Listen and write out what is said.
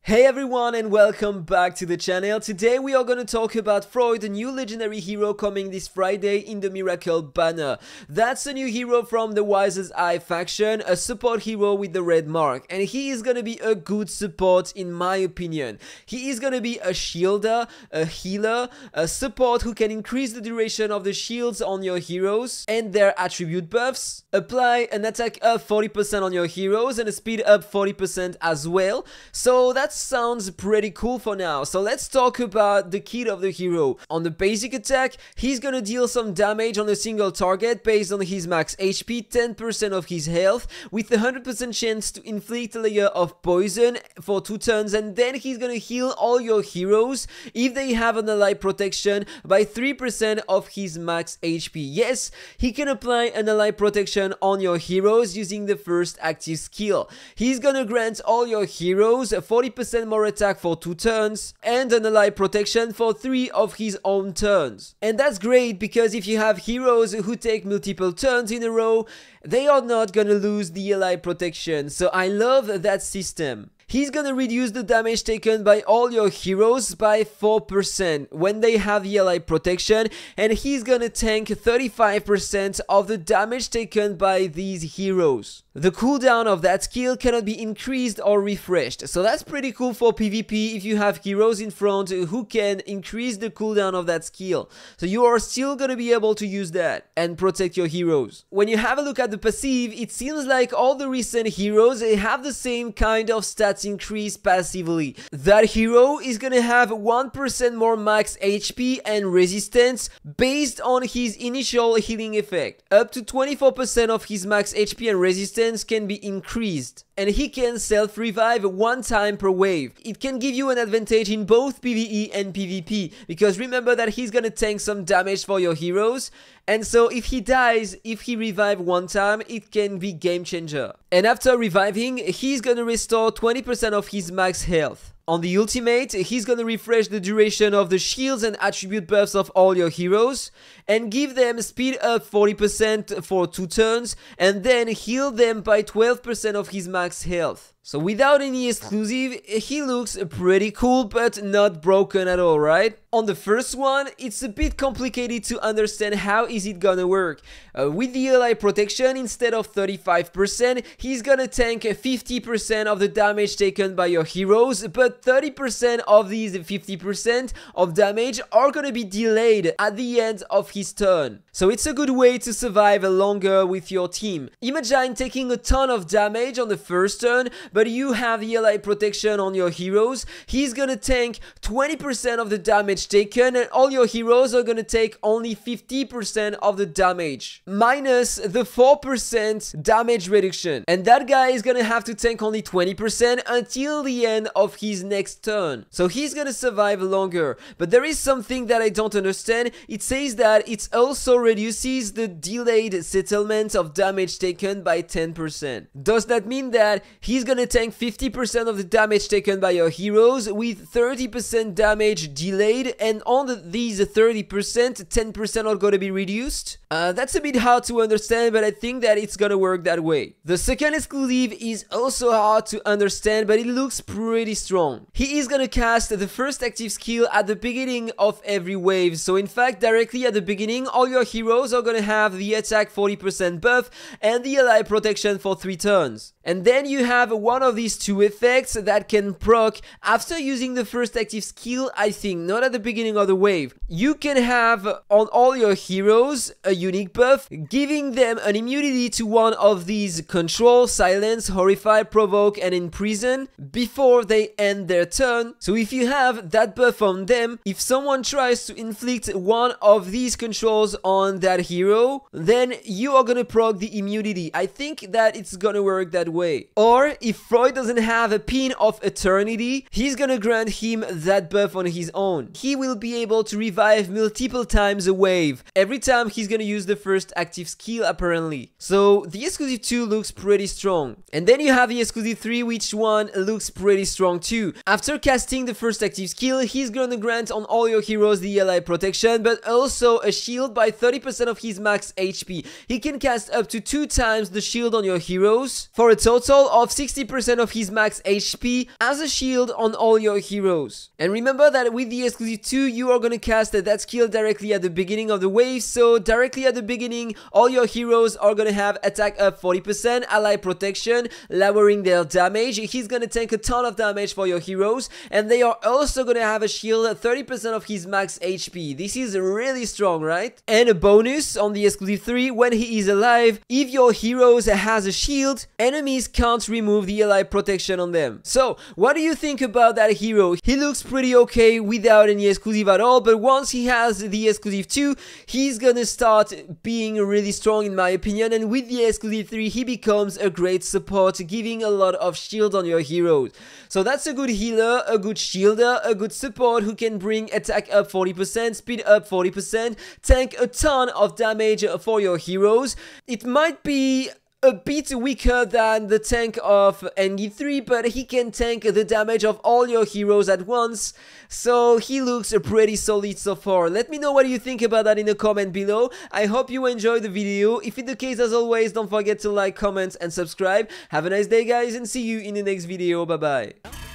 Hey everyone and welcome back to the channel. Today we are going to talk about Freud, a new legendary hero coming this Friday in the Miracle banner. That's a new hero from the Wiser's Eye faction, a support hero with the red mark, and he is going to be a good support in my opinion. He is going to be a shielder, a healer, a support who can increase the duration of the shields on your heroes and their attribute buffs, apply an attack up 40% on your heroes and a speed up 40% as well. So that's sounds pretty cool for now. So let's talk about the kit of the hero. On the basic attack, he's gonna deal some damage on a single target based on his max HP, 10% of his health, with a 100% chance to inflict a layer of poison for 2 turns, and then he's gonna heal all your heroes if they have an ally protection by 3% of his max HP. Yes, he can apply an ally protection on your heroes using the first active skill. He's gonna grant all your heroes 40% more attack for 2 turns and an ally protection for 3 of his own turns. And that's great because if you have heroes who take multiple turns in a row, they are not gonna lose the ally protection. So I love that system. He's gonna reduce the damage taken by all your heroes by 4% when they have the ally protection, and he's gonna tank 35% of the damage taken by these heroes. The cooldown of that skill cannot be increased or refreshed, so that's pretty cool for PvP if you have heroes in front who can increase the cooldown of that skill. So you are still gonna be able to use that and protect your heroes. When you have a look at the passive, it seems like all the recent heroes have the same kind of stats increase passively. That hero is gonna have 1% more max HP and resistance based on his initial healing effect. Up to 24% of his max HP and resistance can be increased, and he can self-revive 1 time per wave. It can give you an advantage in both PvE and PvP, because remember that he's gonna tank some damage for your heroes, and so if he dies, if he revives 1 time, it can be game changer. And after reviving, he's gonna restore 20% of his max health. On the ultimate, he's gonna refresh the duration of the shields and attribute buffs of all your heroes and give them speed up 40% for 2 turns and then heal them by 12% of his max health. So without any exclusive, he looks pretty cool but not broken at all, right? On the first one, it's a bit complicated to understand how is it gonna work. With the ally protection, instead of 35%, he's gonna tank 50% of the damage taken by your heroes, but 30% of these 50% of damage are gonna be delayed at the end of his turn. So it's a good way to survive longer with your team. Imagine taking a ton of damage on the first turn, but you have the ally protection on your heroes. He's gonna tank 20% of the damage taken, and all your heroes are gonna take only 50% of the damage, minus the 4% damage reduction. And that guy is gonna have to tank only 20% until the end of his next turn. So he's gonna survive longer. But there is something that I don't understand. It says that it also reduces the delayed settlement of damage taken by 10%. Does that mean that he's gonna tank 50% of the damage taken by your heroes with 30% damage delayed, and on these 30%, 10% are gonna be reduced? That's a bit hard to understand, but I think that it's gonna work that way. The second exclusive is also hard to understand, but it looks pretty strong. He is gonna cast the first active skill at the beginning of every wave. So in fact, directly at the beginning, all your heroes are gonna have the attack 40% buff and the ally protection for 3 turns. And then you have one of these 2 effects that can proc after using the first active skill, I think, not at the beginning of the wave. You can have on all your heroes a unique buff, giving them an immunity to one of these: control, silence, horrify, provoke, and imprison before they end their turn. So if you have that buff on them, if someone tries to inflict one of these controls on that hero, then you are gonna proc the immunity. I think that it's gonna work that way. Or if Freud doesn't have a pin of eternity, he's gonna grant him that buff on his own. He will be able to revive multiple times a wave, every time he's gonna use the first active skill apparently. So the exclusive 2 looks pretty strong. And then you have the exclusive 3, which one looks pretty strong too. After casting the first active skill, he's gonna grant on all your heroes the ally protection, but also a shield by 30% of his max HP. He can cast up to 2 times the shield on your heroes for a total of 60% of his max HP as a shield on all your heroes. And remember that with the exclusive 2, you are gonna cast that skill directly at the beginning of the wave, so directly at the beginning, all your heroes are gonna have attack up 40%, ally protection, lowering their damage. He's gonna tank a ton of damage for your heroes, and they are also gonna have a shield 30% of his max HP. This is really strong, right? And a bonus on the exclusive 3, when he is alive, if your heroes has a shield, enemies can't remove the ally protection on them. So, what do you think about that hero? He looks pretty okay without any exclusive at all, but once he has the exclusive 2, he's gonna start being really strong in my opinion, and with the exclusive 3, he becomes a great support, giving a lot of shield on your heroes. So that's a good healer, a good shielder, a good support who can bring attack up 40%, speed up 40%, tank a ton of damage for your heroes. It might be a bit weaker than the tank of ND3, but he can tank the damage of all your heroes at once, so he looks pretty solid so far. Let me know what you think about that in the comment below. I hope you enjoyed the video. If it's the case, as always, don't forget to like, comment and subscribe. Have a nice day guys, and see you in the next video. Bye bye.